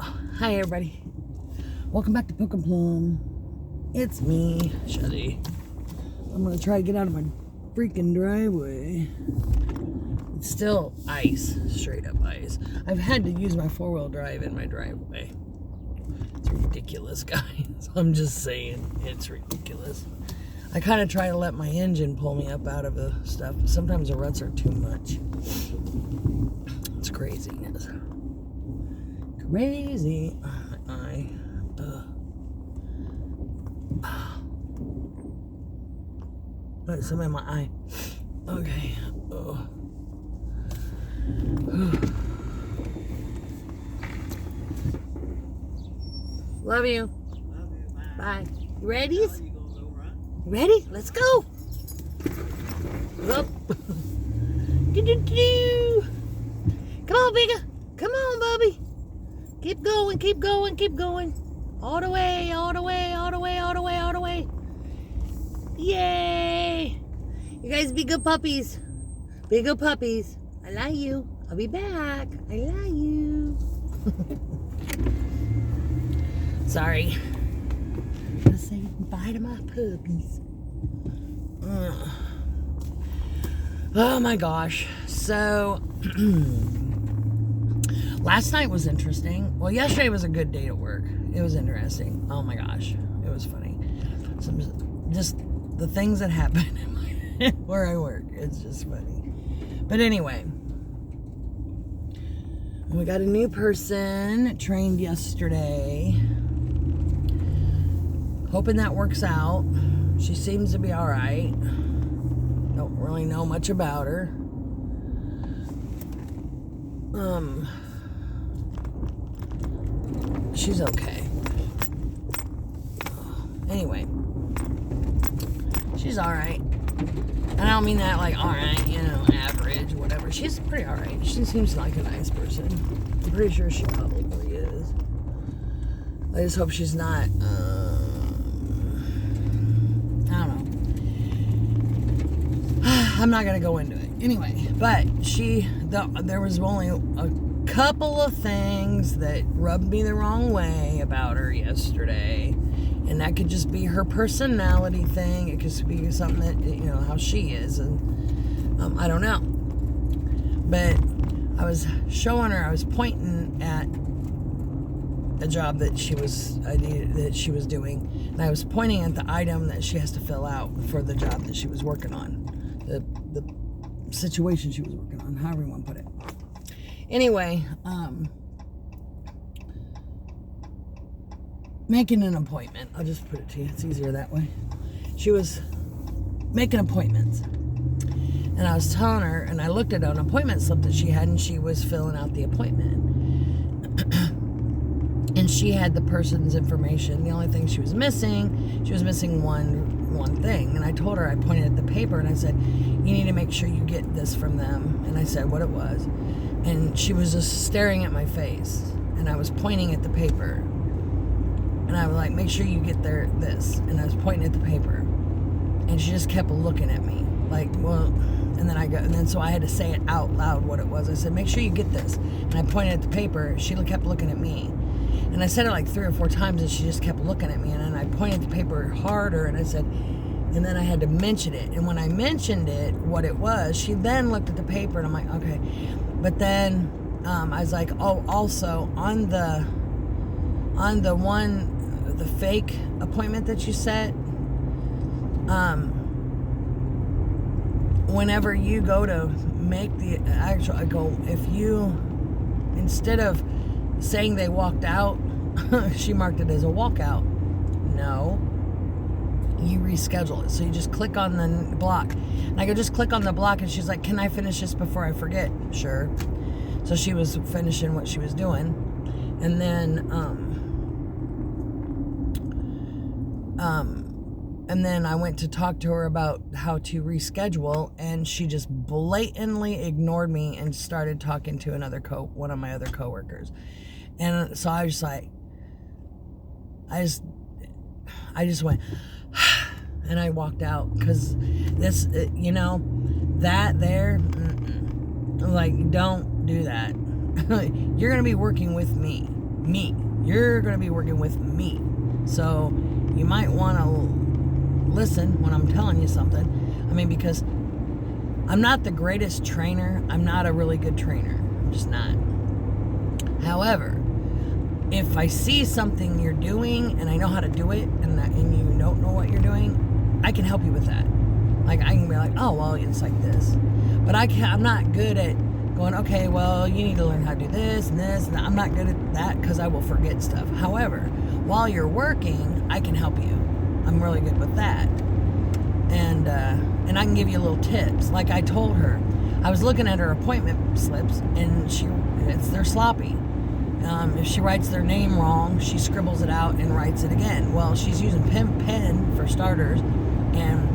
Hi everybody, welcome back to PIKA Plumb. It's me, Shelley. I'm gonna try to get out of my freaking driveway. It's still ice, straight up ice. I've had to use my 4-wheel drive in my driveway. It's ridiculous, guys. I'm just saying, it's ridiculous. I kind of try to let my engine pull me up out of the stuff. Sometimes the ruts are too much. It's craziness. Crazy. My eye. There's something in my eye. Okay. Love you. Bye. You ready? You ready? Let's go. Up. Come on, Bigga. Come on, Bubby. Keep going, keep going, keep going. All the way, all the way, all the way, all the way, all the way. Yay! You guys be good puppies. Be good puppies. I love you. I'll be back. I love you. Sorry. I'm saying bye to my puppies. Oh my gosh. So, last night was interesting. Well, yesterday was a good day at work. It was interesting. Oh my gosh. It was funny. Just the things that happen where I work. It's just funny. But anyway, we got a new person trained yesterday. Hoping that works out. She seems to be all right. Don't really know much about her. She's okay. Anyway, she's all right. And I don't mean that like all right, you know, average, whatever. She's pretty all right. She seems like a nice person. I'm pretty sure she probably is. I just hope she's not. I don't know. I'm not gonna go into it anyway. But there was only a couple of things that rubbed me the wrong way about her yesterday. And that could just be her personality thing. It could be something that, you know, how she is. And I don't know. But I was showing her, I was pointing at a job that she was doing. And I was pointing at the item that she has to fill out for the job that she was working on. The situation she was working on, however you want to put it. Anyway, making an appointment. I'll just put it to you. It's easier that way. She was making appointments. And I was telling her, and I looked at an appointment slip that she had, and she was filling out the appointment. And she had the person's information. The only thing she was missing one thing. And I told her, I pointed at the paper, and I said, you need to make sure you get this from them. And I said what it was. And she was just staring at my face. And I was pointing at the paper. And I was like, make sure you get this. And I was pointing at the paper. And she just kept looking at me. Like, well, and then so I had to say it out loud what it was. I said, make sure you get this. And I pointed at the paper. She kept looking at me. And I said it like 3 or 4 times, and she just kept looking at me. And then I pointed at the paper harder, and I said, and then I had to mention it. And when I mentioned it, what it was, she then looked at the paper, and I'm like, okay. But then I was like, oh, also on the fake appointment that you set, whenever you go to make the actual, if you, instead of saying they walked out, she marked it as a walkout. No, you reschedule it. So you just click on the block. And I go, just click on the block, and she's like, can I finish this before I forget? Sure. So she was finishing what she was doing. And then I went to talk to her about how to reschedule, and she just blatantly ignored me and started talking to one of my other coworkers. And so I was like, I just went, and I walked out, because this, you know, that there, like, don't do that. You're going to be working with me. me. You're going to be working with me. So you might want to listen when I'm telling you something. I mean, because I'm not the greatest trainer. I'm not a really good trainer. I'm just not. However, if I see something you're doing and I know how to do it and you don't know what you're doing, I can help you with that. Like, I can be like, oh, well, it's like this. But I'm not good at going, okay, well, you need to learn how to do this and this. And I'm not good at that because I will forget stuff. However, while you're working, I can help you. I'm really good with that. And I can give you little tips. Like I told her, I was looking at her appointment slips, and they're sloppy. If she writes their name wrong, she scribbles it out and writes it again. Well, she's using pen for starters, and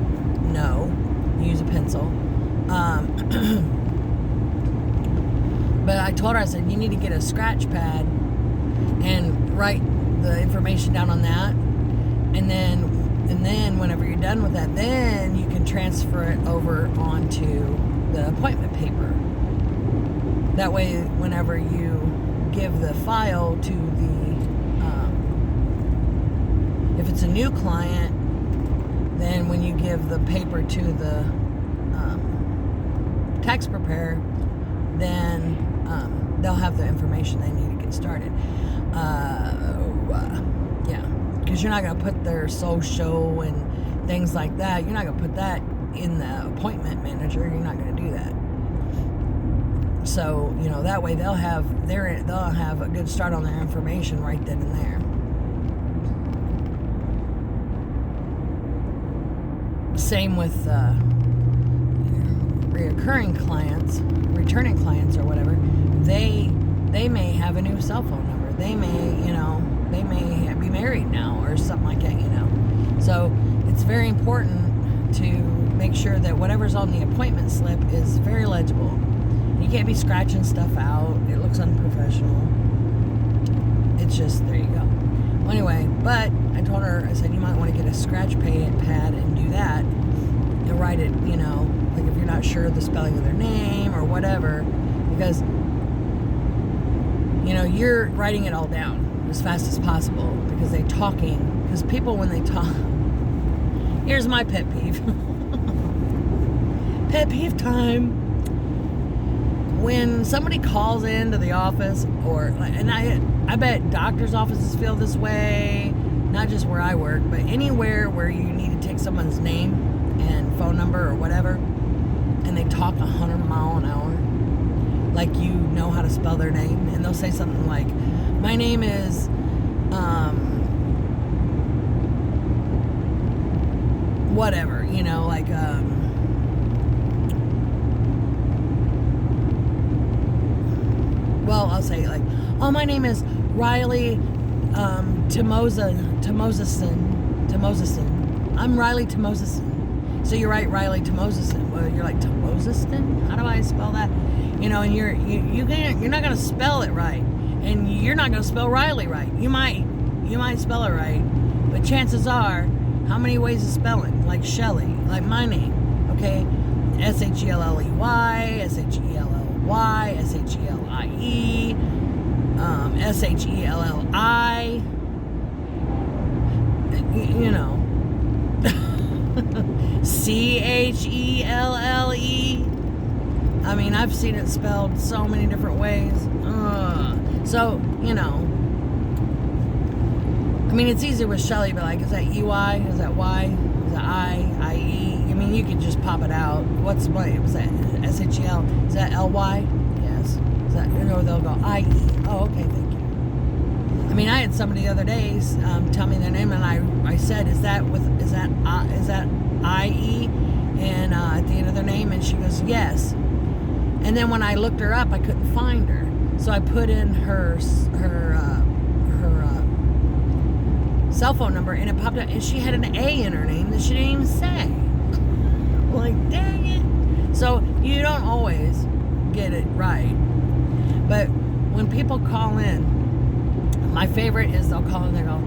no, you use a pencil. But I told her, I said, you need to get a scratch pad and write the information down on that, and then whenever you're done with that, then you can transfer it over onto the appointment paper. That way, whenever you give the file to if it's a new client, then when you give the paper to the tax preparer, then they'll have the information they need to get started. Yeah, because you're not going to put their social and things like that. You're not going to put that in the appointment manager. You're not going to do that. So, that way they'll have a good start on their information right then and there. Same with returning clients or whatever. They may have a new cell phone number. They may be married now or something like that, So it's very important to make sure that whatever's on the appointment slip is very legible. You can't be scratching stuff out. It looks unprofessional. It's just, there you go. Well, anyway, but I told her, I said, you might want to get a scratch pad and do that. And write it, like if you're not sure of the spelling of their name or whatever. Because, you're writing it all down as fast as possible. Because because people, when they talk, here's my pet peeve. Pet peeve time. When somebody calls into the office, and I bet doctors' offices feel this way, not just where I work, but anywhere where you need to take someone's name and phone number or whatever, and they talk 100 miles an hour, like you know how to spell their name, and they'll say something like, my name is, whatever, like, well, I'll say like, oh, my name is Riley Tamosison. I'm Riley Tamosison. So you write Riley Tamosison. Well, you're like, Tamosison? How do I spell that? And you're not gonna spell it right, and you're not gonna spell Riley right. You might spell it right, but chances are, how many ways of spelling? Like Shelley, like my name, okay? Shelley, Shelley, Chellee. I mean, I've seen it spelled so many different ways. So, I mean, it's easy with Shelley, but like, is that EY? Is that Y? Is that IE? I mean, you could just pop it out. Was that SHEL? Is that LY? Yes. Is that, or they'll go IE. Oh, okay, thank you. I mean, I had somebody the other day tell me their name, and I said, is that IE? And at the end of their name, and she goes, yes. And then when I looked her up, I couldn't find her, so I put in her cell phone number, and it popped up, and she had an A in her name that she didn't even say. Like, dang it. So you don't always get it right, but when people call in, my favorite is they'll call in, they go,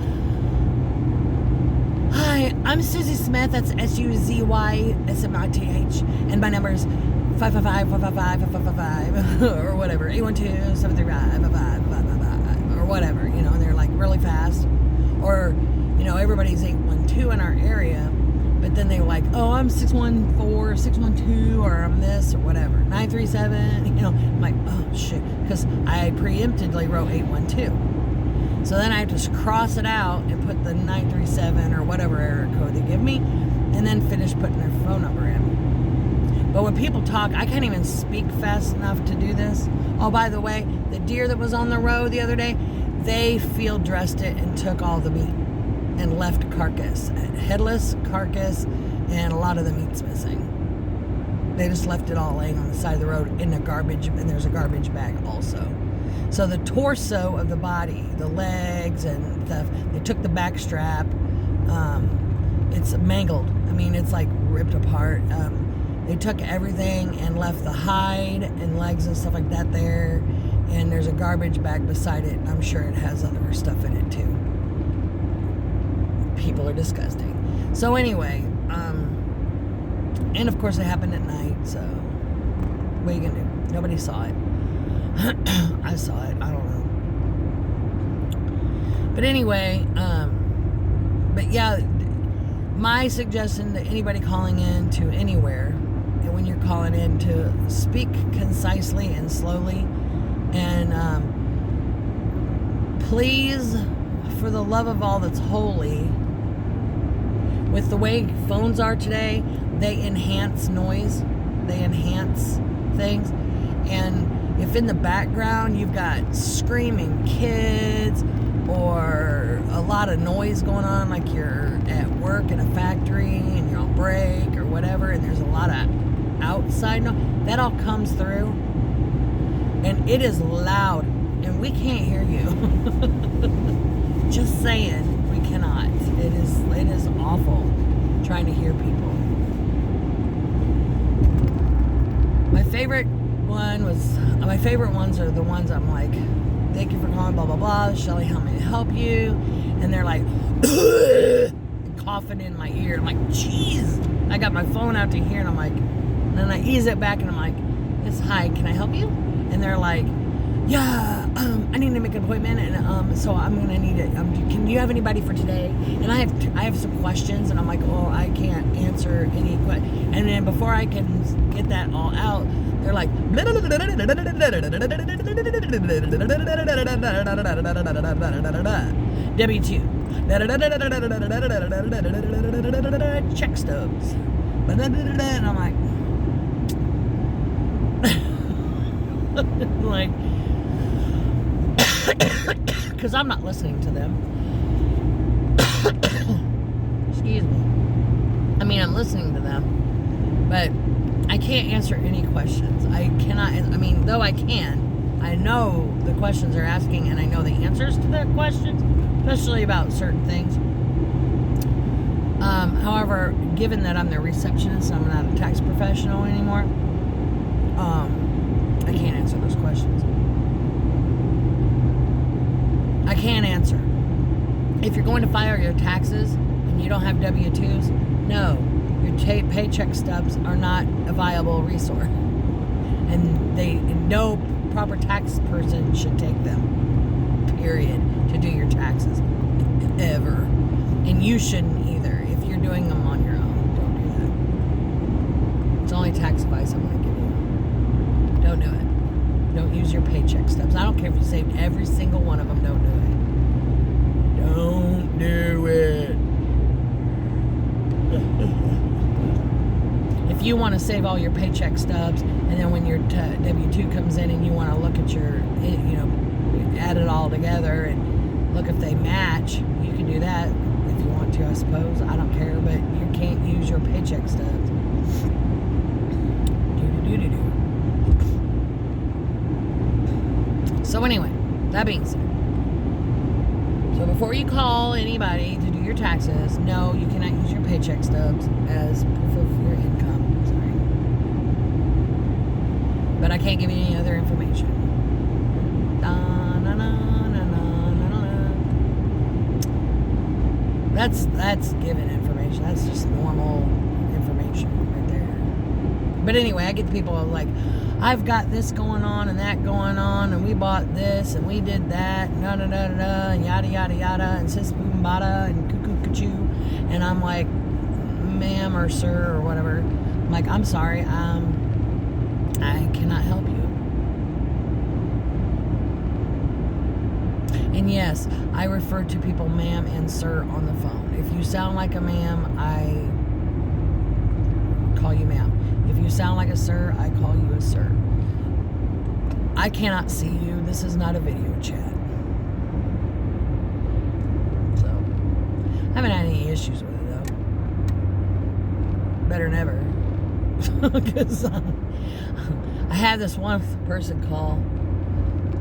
hi, I'm Susie Smith, that's SUZYSMITH, and my number is 555-555-555, or whatever, 812-735-5555, or whatever, you know, and they're like really fast. Or, you know, everybody's 812 in our area, but then they're like, oh, I'm 614, 612, or I'm this, or whatever. 937, you know. I'm like, oh, shit. Because I preemptively wrote 812. So then I have to cross it out and put the 937 or whatever error code they give me, and then finish putting their phone number in. But when people talk, I can't even speak fast enough to do this. Oh, by the way, the deer that was on the road the other day, they field dressed it and took all the meat and left carcass, headless carcass, and a lot of the meat's missing. They just left it all laying on the side of the road in the garbage, and there's a garbage bag also. So the torso of the body, the legs and stuff, they took the back strap. It's mangled. I mean, it's like ripped apart. They took everything and left the hide and legs and stuff like that there. And there's a garbage bag beside it. I'm sure it has other stuff in it too. People are disgusting. So anyway, and of course it happened at night. So what are you gonna do? Nobody saw it. I saw it. I don't know. But anyway, but yeah, my suggestion to anybody calling in to anywhere, and when you're calling in, to speak concisely and slowly, and please, for the love of all that's holy, with the way phones are today, they enhance noise, they enhance things, and if in the background you've got screaming kids or a lot of noise going on, like you're at work in a factory and you're on break or whatever, and there's a lot of outside noise, that all comes through, and it is loud, and we can't hear you. Just saying, we cannot. It is awful trying to hear people. My favorite ones are the ones I'm like, thank you for calling, blah, blah, blah. Shelley, how may I help you? And they're like, coughing in my ear. I'm like, jeez. I got my phone out to here, and I'm like, and then I ease it back, and I'm like, yes, hi, can I help you? And they're like, yeah, I need to make an appointment, and so I'm gonna need it. Can you have anybody for today? And I have some questions, and I'm like, oh, I can't answer any questions. And then before I can get that all out, they're like, W2, check stubs, and I'm like, because I'm not listening to them. Excuse me. I mean, I'm listening to them, but I can't answer any questions. I cannot, I mean, though I can, I know the questions they're asking, and I know the answers to their questions, especially about certain things. However, given that I'm their receptionist, I'm not a tax professional anymore, I can't answer those questions. I can't answer. If you're going to file your taxes and you don't have W-2s, no, your paycheck stubs are not a viable resource. And no proper tax person should take them, period, to do your taxes, ever. And you shouldn't either. If you're doing them on your own, don't do that. It's only tax advice I'm going to give you. Don't do it. Don't use your paycheck stubs. I don't care if you saved every single one of them. Don't do it. Don't do it. If you want to save all your paycheck stubs, and then when your W-2 comes in and you want to look at your, add it all together and look if they match, you can do that if you want to, I suppose. I don't care, but you can't use your paycheck stubs. Do-do-do-do-do. So anyway, that being said, so before you call anybody to do your taxes, no, you cannot use your paycheck stubs as proof of your income. Sorry. But I can't give you any other information. That's given information. That's just normal information right there. But anyway, I get people like, I've got this going on and that going on, and we bought this and we did that, and da-da-da-da-da, and yada yada yada, and sis boom bada, and cuckoo. And I'm like, ma'am or sir or whatever, I'm like, I'm sorry, I cannot help you. And yes, I refer to people ma'am and sir on the phone. If you sound like a ma'am, I call you ma'am. If you sound like a sir, I call you a sir. I cannot see you. This is not a video chat. So, I haven't had any issues with it, though. Better never. Because I had this one person call,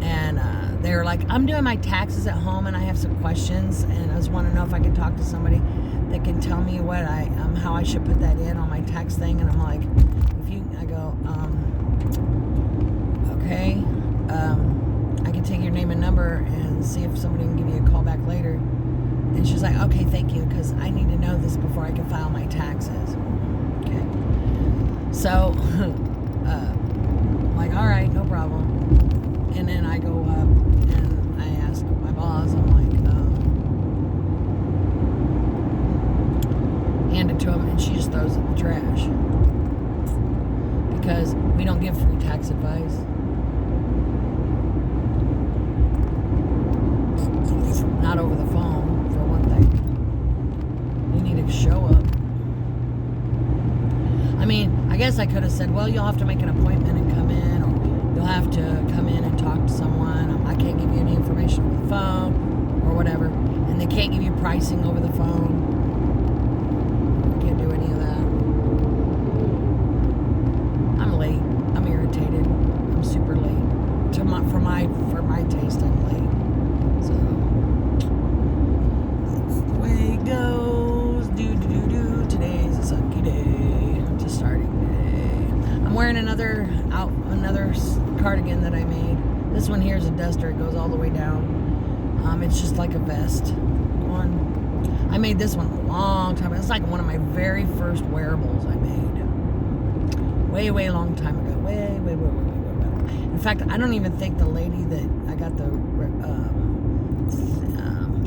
and they were like, I'm doing my taxes at home, and I have some questions, and I just want to know if I can talk to somebody that can tell me what how I should put that in on my tax thing. And I'm like, I go, okay, I can take your name and number and see if somebody can give you a call back later. And she's like, okay, thank you, because I need to know this before I can file my taxes. Okay. So, I'm like, all right, no problem. And then I go up and I ask my boss, I'm like, hand it to him, and she just throws it in the trash. Because we don't give free tax advice. Not over the phone, for one thing. You need to show up. I mean, I guess I could have said, well, you'll have to make an appointment and come in, or you'll have to come in and talk to someone. I can't give you any information over the phone, or whatever. And they can't give you pricing over the phone. I can't do any of that. I'm late. I'm irritated. I'm super late. For my taste, I'm late. So that's the way it goes. Today's a sucky day. It's a starting day. I'm wearing another cardigan that I made. This one here is a duster. It goes all the way down. It's just like a vest one. I made this one a long time ago. It's like one of my very first wearables I made. Way long time ago. Way. In fact, I don't even think the lady that I got the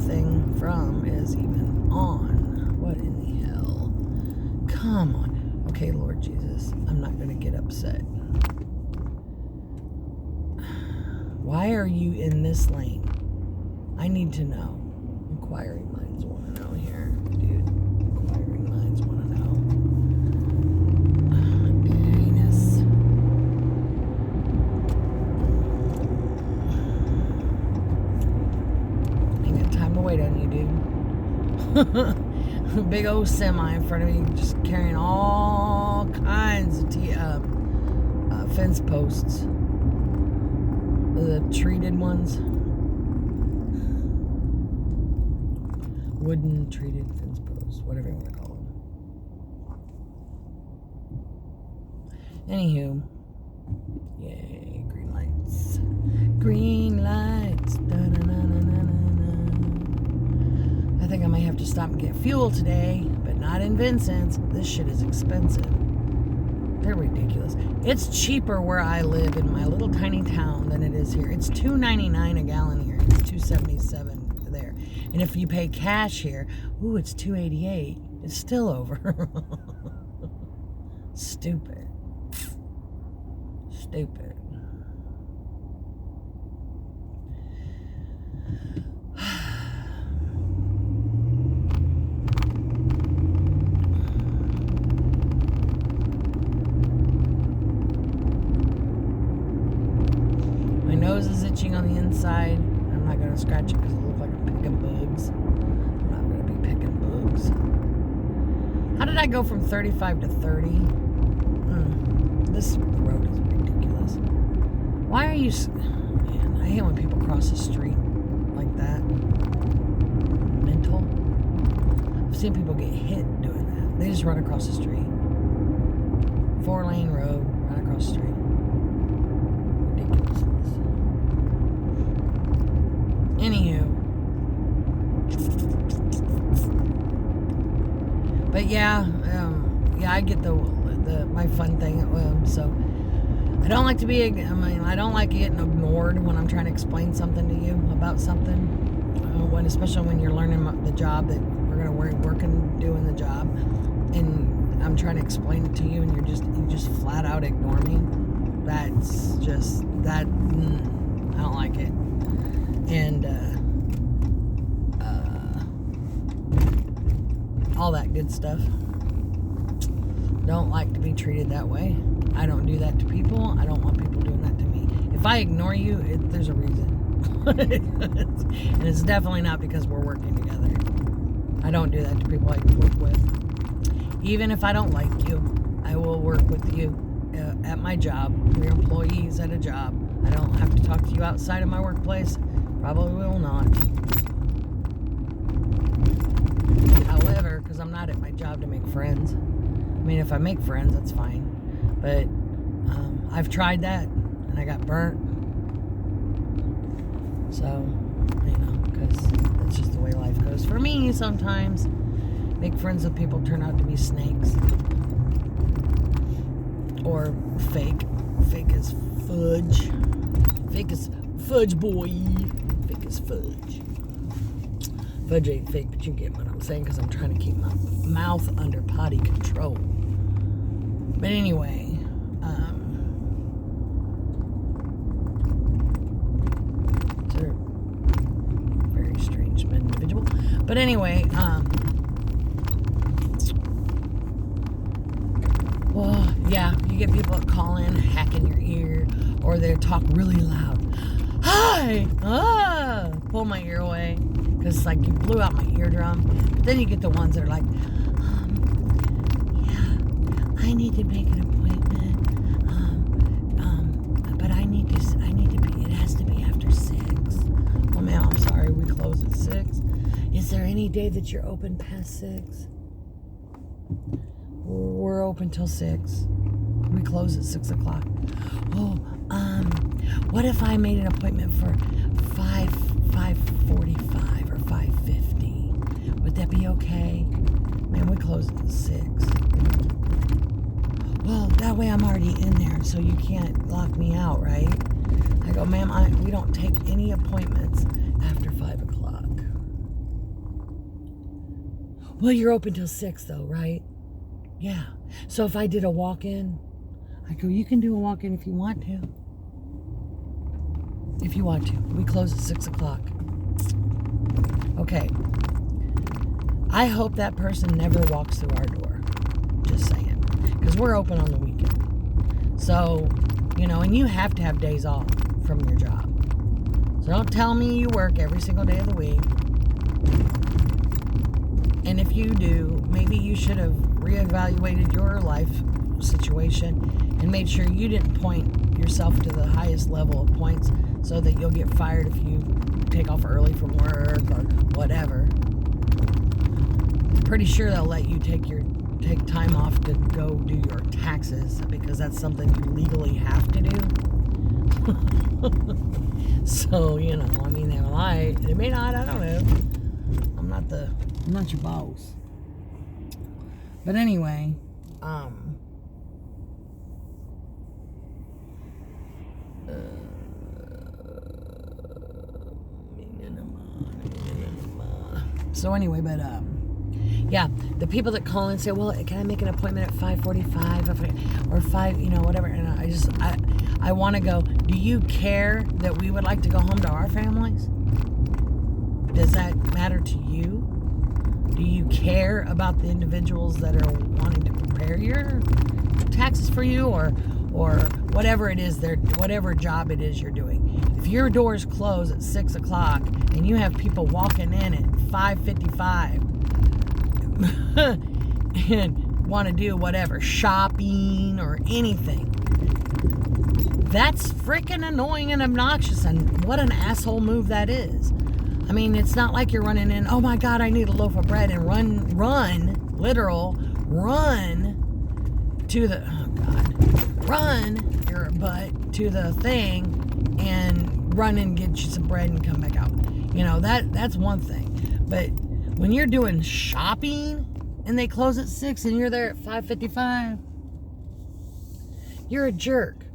thing from is even on. What in the hell? Come on. Okay, Lord Jesus. I'm not going to get upset. Why are you in this lane? I need to know. Inquiring minds want to know here, dude. Inquiring minds want to know. Anus. Ain't got time to wait on you, dude. Big old semi in front of me, just carrying all kinds of fence posts. The treated ones. Wooden treated fence posts, whatever you want to call them. Anywho, yay, green lights. Green lights. I think I might have to stop and get fuel today, but not in Vincent's. This shit is expensive. They're ridiculous. It's cheaper where I live in my little tiny town than it is here. It's $2.99 a gallon here. It's $2.77 there. And if you pay cash here, ooh, it's $2.88. It's still over. Stupid. My nose is itching on the inside. I'm not going to scratch it because it looks like I'm picking bugs. I'm not going to be picking bugs. How did I go from 35 to 30? This road is ridiculous. Why are you... Man, I hate when people cross the street like that. Mental. I've seen people get hit doing that. They just run across the street. 4-lane road, run across the street. Ridiculousness. Anywho. But yeah, I get my fun thing. So I don't like to be, I don't like getting ignored when I'm trying to explain something to you about something. Especially when you're learning the job that we're going to work and doing the job. And I'm trying to explain it to you and you just flat out ignore me. That's just, I don't like it. And, all that good stuff. Don't like to be treated that way. I don't do that to people. I don't want people doing that to me. If I ignore you, there's a reason. And it's definitely not because we're working together. I don't do that to people I work with. Even if I don't like you, I will work with you at my job. We're employees at a job. I don't have to talk to you outside of my workplace. Probably will not. However, because I'm not at my job to make friends. I mean, if I make friends, that's fine. But I've tried that, and I got burnt. So, because that's just the way life goes for me sometimes. Make friends with people turn out to be snakes. Or fake. Fake as fudge. Fake as fudge, boy. Fake as fudge. Fudge ain't fake, but you get what I'm saying, because I'm trying to keep my mouth under potty control. But anyway, it's a very strange individual. But anyway, well, yeah, you get people that call in, hacking your ear, or they talk really loud. Hi! Pull my ear away. Because it's like you blew out my eardrum. But then you get the ones that are like, yeah, I need to make an appointment. But I need to be, it has to be after 6. Well, ma'am, I'm sorry, we close at 6. Is there any day that you're open past 6? We're open till 6. We close at 6 o'clock. Oh, what if I made an appointment for 5:45 or 5:50? Would that be okay? Man, we close at 6. Well, that way I'm already in there, so you can't lock me out, right? I go, ma'am, we don't take any appointments after 5 o'clock. Well, you're open till 6 though, right? Yeah. So if I did a walk-in, I go, you can do a walk-in if you want to. If you want to. We close at 6 o'clock. Okay. I hope that person never walks through our door. Just saying. Because we're open on the weekend. So, and you have to have days off from your job. So don't tell me you work every single day of the week. And if you do, maybe you should have reevaluated your life situation and made sure you didn't point yourself to the highest level of points so that you'll get fired if you take off early from work or whatever. I'm pretty sure they'll let you take time off to go do your taxes because that's something you legally have to do. So, they lie. They may not, I don't know. I'm not your boss. But anyway, so anyway, but yeah, the people that call and say, well, can I make an appointment at 5:45 or 5, whatever, and I want to go, do you care that we would like to go home to our families? Does that matter to you? Do you care about the individuals that are wanting to prepare your taxes for you or whatever it is, whatever job it is you're doing? If your doors close at 6 o'clock and you have people walking in at 5:55 and want to do whatever, shopping or anything, that's freaking annoying and obnoxious, and what an asshole move that is. I mean, it's not like you're running in, oh my God, I need a loaf of bread, and run to the, run your butt to the thing and run and get you some bread and come back out. That's one thing. But when you're doing shopping and they close at 6 and you're there at 5:55, you're a jerk.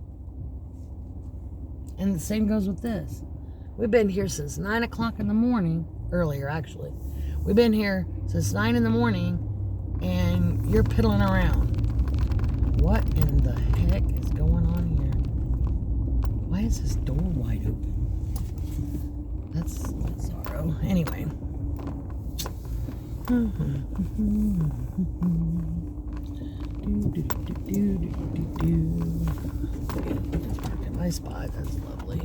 And the same goes with this. We've been here since 9 o'clock in the morning. Earlier, actually. We've been here since 9 in the morning, and you're piddling around. What in the heck is going on here? Why is this door wide open? That's sorrow. Anyway. My spot. That's lovely.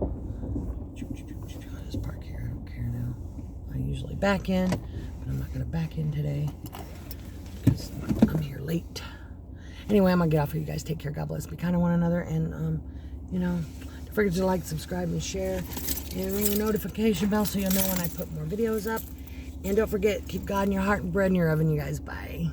I'll just park here. I don't care now. I usually back in, but I'm not going to back in today because I'm here late. Anyway, I'm going to get off for you guys. Take care. God bless. Be kind to one another. And, you know, don't forget to like, subscribe, and share. And ring the notification bell so you'll know when I put more videos up. And don't forget, keep God in your heart and bread in your oven, you guys. Bye.